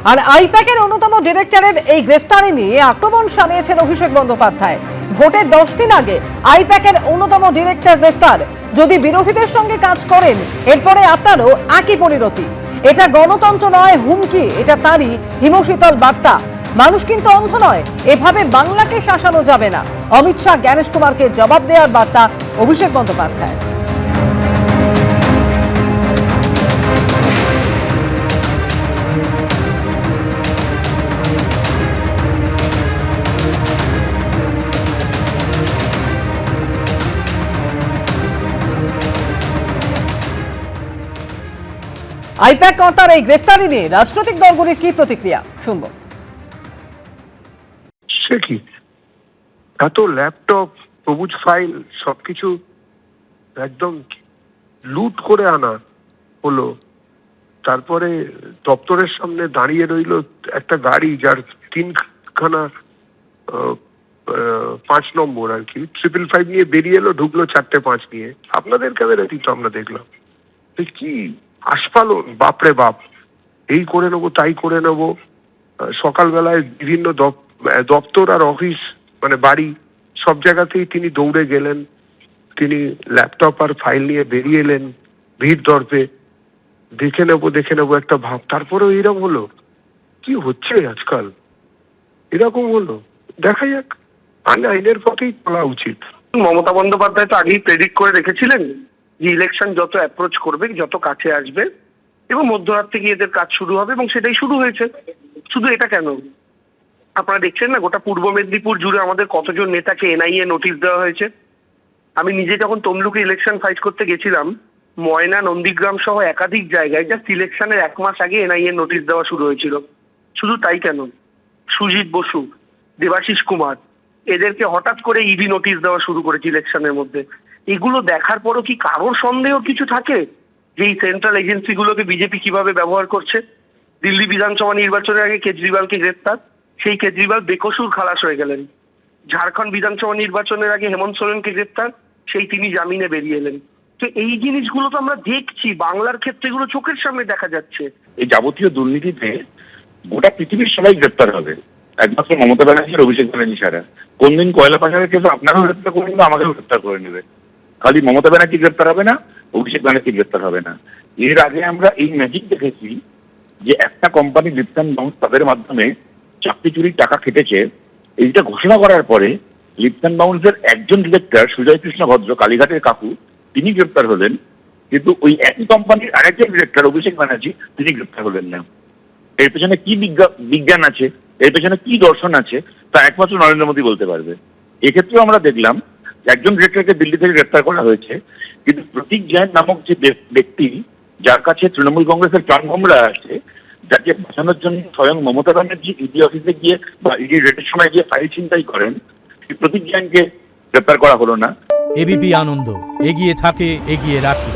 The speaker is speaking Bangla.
আর আইপ্যাকের অন্যতম ডিরেক্টরের এই গ্রেফতারি নিয়ে আক্রমণ শানিয়েছেন অভিষেক বন্দ্যোপাধ্যায়। ভোটের 10 দিন আগে আইপ্যাকের অন্যতম ডিরেক্টর গ্রেফতার। যদি বিরোধীদের সঙ্গে কাজ করেন এরপরে আপনারও একই পরিণতি। এটা গণতন্ত্র নয়, হুমকি। এটা তারই হিমশীতল বার্তা। মানুষ কিন্তু অন্ধ নয়, এভাবে বাংলাকে শাসানো যাবে না। অমিত শাহ জ্ঞানেশ কুমারকে জবাব দেওয়ার বার্তা অভিষেক বন্দ্যোপাধ্যায়। আইপ্যাক কর্তার এই গ্রেফতারি নিয়ে রাজনৈতিক দলগুলির কি প্রতিক্রিয়া শুনব। সে কি এত ল্যাপটপ, সবুজ ফাইল সবকিছু একদম লুট করে আনা হলো। তারপরে দপ্তরের সামনে দাঁড়িয়ে রইল একটা গাড়ি যার 3খানা 5 নম্বর আর কি 555 নিয়ে বেরিয়ে এলো, ঢুকলো 4টে 5 নিয়ে। আপনাদের ক্যামেরাতেই তো আমরা দেখলাম। কি আস্ফালন, বাপরে বাপ! এই করে নেবো, তাই করে নেবো। সকালবেলায় বিভিন্ন দপ্তর আর অফিস, মানে বাড়ি, সব জায়গাতেই তিনি দৌড়ে গেলেন। তিনি ল্যাপটপ আর ফাইল নিয়ে বেরিয়ে এলেন ভিড় দর্পে। দেখে নেবো একটা ভাব। তারপরেও এরকম হলো। কি হচ্ছে আজকাল? এরকম হলো, দেখা যাক। আইনের পথেই চলা উচিত। মমতা বন্দ্যোপাধ্যায় তো আগেই প্রেডিক্ট করে রেখেছিলেন যে ইলেকশন যত অ্যাপ্রোচ করবে, যত কাছে আসবে এবং মধ্যরাত থেকে এদের কাজ শুরু হবে, এবং সেটাই শুরু হয়েছে। শুধু এটা কেন, আপনারা দেখছেন না গোটা পূর্ব মেদিনীপুর জুড়ে আমাদের কতজন নেতাকে এনআইএ নোটিশ দেওয়া হয়েছে। আমি নিজে যখন তমলুকে ইলেকশন ফাইট করতে গেছিলাম, ময়না, নন্দীগ্রাম সহ একাধিক জায়গায় যা ইলেকশনের 1 মাস আগে এনআইএ নোটিশ দেওয়া শুরু হয়েছিল। শুধু তাই কেন, সুজিত বসু, দেবাশিস কুমার, এদেরকে হঠাৎ করে ইডি নোটিশ দেওয়া শুরু করেছে ইলেকশনের মধ্যে। এগুলো দেখার পরও কি কারোর সন্দেহ কিছু থাকে যে এই সেন্ট্রাল এজেন্সিগুলোকে বিজেপি কিভাবে ব্যবহার করছে? দিল্লি বিধানসভা নির্বাচনের আগে কেজরিওয়ালকে গ্রেফতার, সেই কেজরিওয়াল বেকসুর খালাস হয়ে গেলেন। ঝাড়খণ্ড বিধানসভা নির্বাচনের আগে হেমন্ত সোরেনকে গ্রেফতার, সেই তিনি জামিনে বেরিয়ে এলেন। তো এই জিনিসগুলো তো আমরা দেখছি, বাংলার ক্ষেত্রে এগুলো চোখের সামনে দেখা যাচ্ছে। এই যাবতীয় দুর্নীতিতে গোটা পৃথিবীর সবাই গ্রেপ্তার হবে, একমাত্র মমতা ব্যানার্জি আর অভিষেক ব্যানার্জি ছাড়া। কোনদিন কয়লা পাচারের কেস আপনারাও গ্রেপ্তার করে নেবে, আমাকেও গ্রেপ্তার করে নেবে। খালি মমতা ব্যানার্জি গ্রেপ্তার হবে না, অভিষেক ব্যানার্জি গ্রেপ্তার হবে না। এর আগে আমরা এই ম্যাজিক দেখেছি যে একটা কোম্পানি লিপ্টন বাউন্স তাদের মাধ্যমে চাকরি চুরির টাকা কেটেছে। এইটা ঘোষণা করার পরে লিপ্টন বাউন্সের একজন ডিরেক্টর সুজয় কৃষ্ণ ভদ্র, কালীঘাটের কাকু, তিনি গ্রেপ্তার হলেন, কিন্তু ওই একই কোম্পানির আরেকজন ডিরেক্টর অভিষেক ব্যানার্জি তিনি গ্রেপ্তার হলেন না। এর পেছনে কি বিজ্ঞান আছে, এর পেছনে কি দর্শন আছে, তা একমাত্র নরেন্দ্র মোদী বলতে পারবে। এক্ষেত্রেও আমরা দেখলাম একজন ডিরেক্টরকে দিল্লি থেকে গ্রেপ্তার করা হয়েছে, কিন্তু প্রতীক জৈন নামক যে ব্যক্তি, যার কাছে তৃণমূল কংগ্রেসের প্রাণভোমরা আছে, যাকে বাঁচানোর জন্য স্বয়ং মমতা ব্যানার্জি ইডি অফিসে গিয়ে বা ইডি রেডের সময় গিয়ে ফাইল ছিনতাই করেন, সেই প্রতীক জৈনকে গ্রেপ্তার করা হলো না। এবিপি আনন্দ, এগিয়ে থাকে, এগিয়ে রাখে।